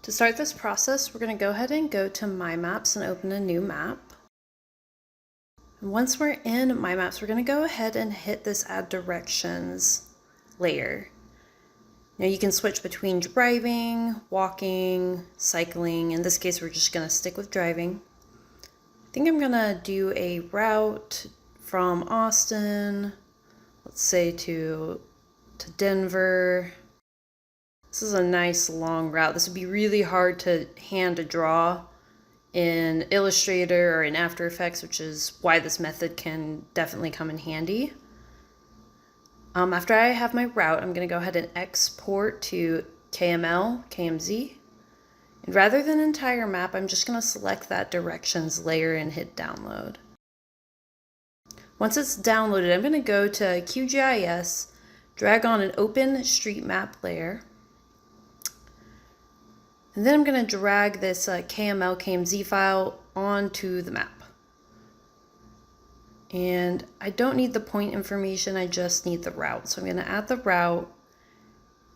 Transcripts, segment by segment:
To start this process, we're going to go ahead and go to MyMaps and open a new map. And once we're in MyMaps, we're going to go ahead and hit this Add Directions layer. Now you can switch between driving, walking, cycling. In this case, we're just going to stick with driving. I think I'm going to do a route from Austin, let's say to Denver. This is a nice long route. This would be really hard to hand draw in Illustrator or in After Effects, which is why this method can definitely come in handy. After I have my route, I'm going to go ahead and export to KML, KMZ. And rather than entire map, I'm just going to select that directions layer and hit download. Once it's downloaded, I'm going to go to QGIS, drag on an open street map layer. And then I'm going to drag this KML, KMZ file onto the map. And I don't need the point information, I just need the route. So I'm going to add the route,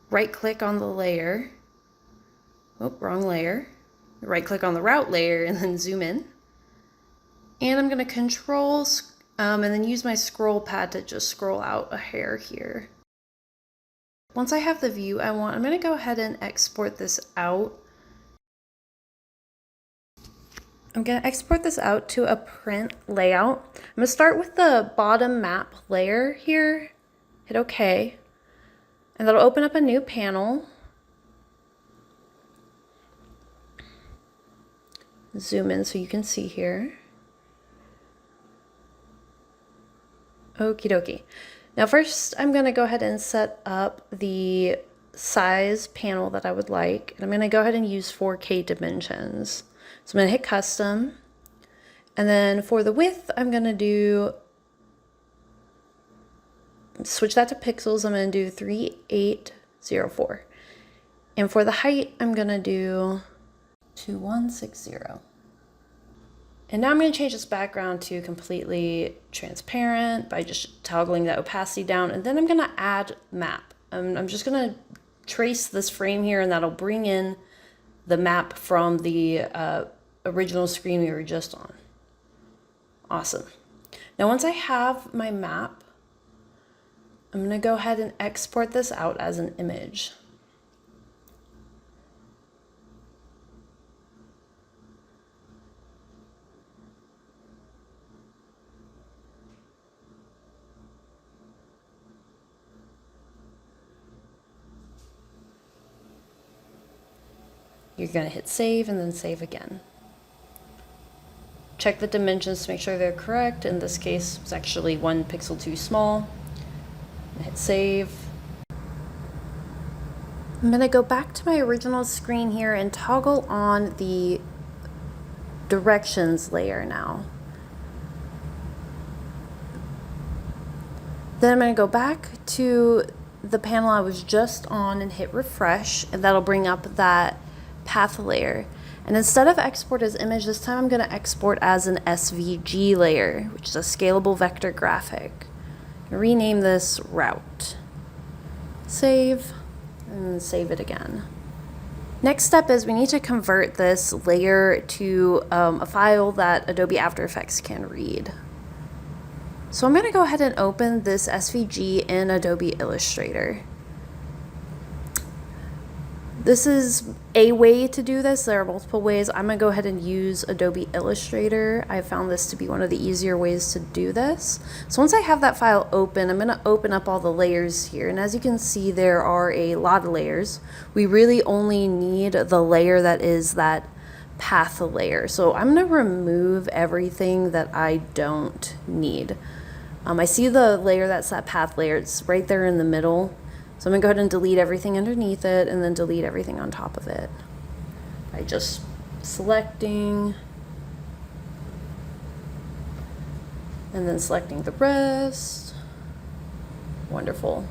right click on the layer. Oh, wrong layer. Right click on the route layer and then zoom in. And I'm going to control and then use my scroll pad to just scroll out a hair here. Once I have the view I want, I'm going to go ahead and export this out. I'm going to export this out to a print layout. I'm going to start with the bottom map layer here, hit OK, and that'll open up a new panel. Zoom in so you can see here. Okie dokie. Now first I'm going to go ahead and set up the size panel that I would like, and I'm going to go ahead and use 4K dimensions. So I'm going to hit custom, and then for the width I'm going to switch that to pixels. I'm going to do 3804, and for the height I'm going to do 2160. And now I'm going to change this background to completely transparent by just toggling that opacity down, and then I'm going to add map. I'm just going to trace this frame here, and that'll bring in the map from the original screen we were just on. Awesome. Now once I have my map, I'm going to go ahead and export this out as an image. You're going to hit save and then save again. Check the dimensions to make sure they're correct. In this case, it's actually 1 pixel too small. Hit save. I'm going to go back to my original screen here and toggle on the directions layer now. Then I'm going to go back to the panel I was just on and hit refresh, and that'll bring up that path layer. And instead of export as image, this time I'm going to export as an SVG layer, which is a scalable vector graphic. Rename this route. Save, and save it again. Next step is we need to convert this layer to a file that Adobe After Effects can read. So I'm going to go ahead and open this SVG in Adobe Illustrator. This is a way to do this. There are multiple ways. I'm going to go ahead and use Adobe Illustrator. I found this to be one of the easier ways to do this. So once I have that file open, I'm going to open up all the layers here. And as you can see, there are a lot of layers. We really only need the layer that is that path layer. So I'm going to remove everything that I don't need. I see the layer that's that path layer. It's right there in the middle. So I'm going to go ahead and delete everything underneath it and then delete everything on top of it by just selecting and then selecting the rest. Wonderful.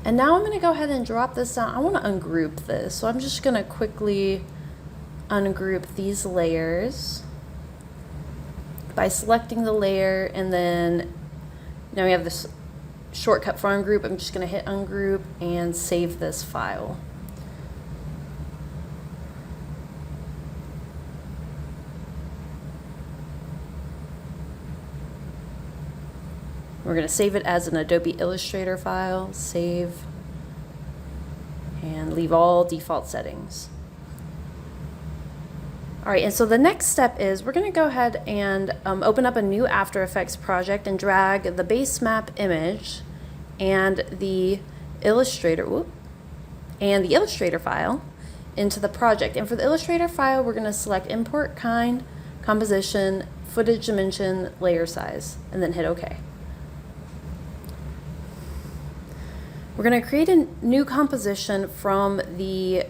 And now I'm going to go ahead and drop this down. I want to ungroup this. So I'm just going to quickly ungroup these layers by selecting the layer, and then now we have this shortcut for ungroup. I'm just going to hit ungroup and save this file. We're going to save it as an Adobe Illustrator file, save, and leave all default settings. All right, and so the next step is we're going to go ahead and open up a new After Effects project and drag the base map image and the Illustrator file into the project. And for the Illustrator file, we're going to select Import Kind, Composition, Footage Dimension, Layer Size, and then hit OK. We're going to create a new composition from the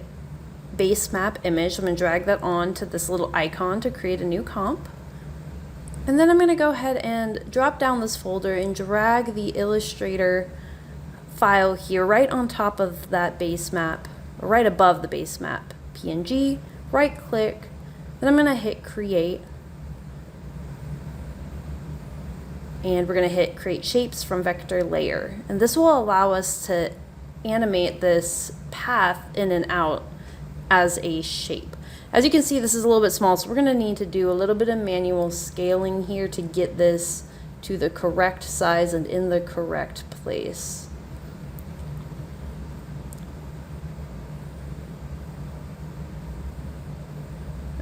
base map image. I'm going to drag that on to this little icon to create a new comp. And then I'm going to go ahead and drop down this folder and drag the Illustrator file here right on top of that base map, or right above the base map PNG, right click, then I'm going to hit create. And we're going to hit create shapes from vector layer. And this will allow us to animate this path in and out as a shape. As you can see, this is a little bit small, so we're going to need to do a little bit of manual scaling here to get this to the correct size and in the correct place.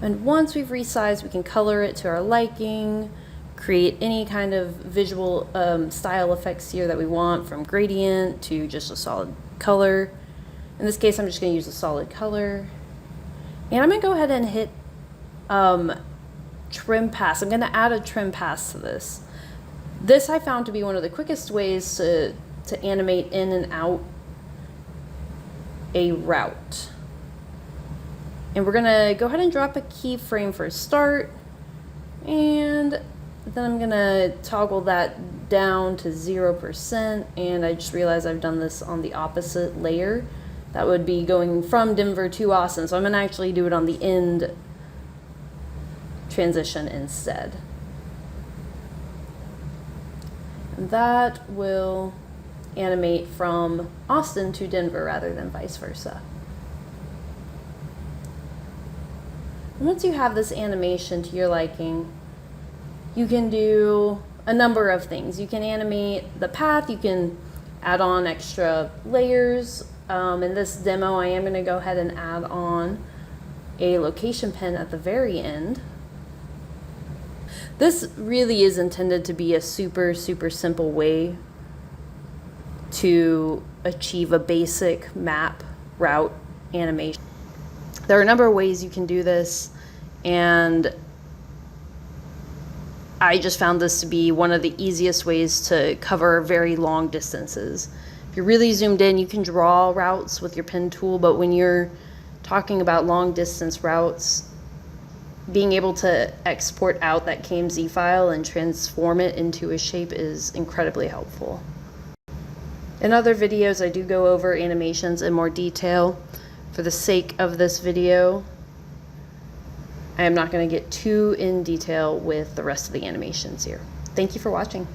And once we've resized, we can color it to our liking, create any kind of visual style effects here that we want, from gradient to just a solid color. In this case, I'm just going to use a solid color. And I'm going to go ahead and hit trim pass. I'm going to add a trim pass to this. This I found to be one of the quickest ways to animate in and out a route. And we're going to go ahead and drop a keyframe for start. And then I'm going to toggle that down to 0%. And I just realized I've done this on the opposite layer. That would be going from Denver to Austin. So I'm going to actually do it on the end transition instead. And that will animate from Austin to Denver rather than vice versa. And once you have this animation to your liking, you can do a number of things. You can animate the path, you can add on extra layers. In this demo, I am going to go ahead and add on a location pin at the very end. This really is intended to be a super simple way to achieve a basic map route animation. There are a number of ways you can do this, and I just found this to be one of the easiest ways to cover very long distances. If you're really zoomed in, you can draw routes with your pen tool, but when you're talking about long distance routes, being able to export out that KMZ file and transform it into a shape is incredibly helpful. In other videos, I do go over animations in more detail. For the sake of this video, I am not going to get too in detail with the rest of the animations here. Thank you for watching.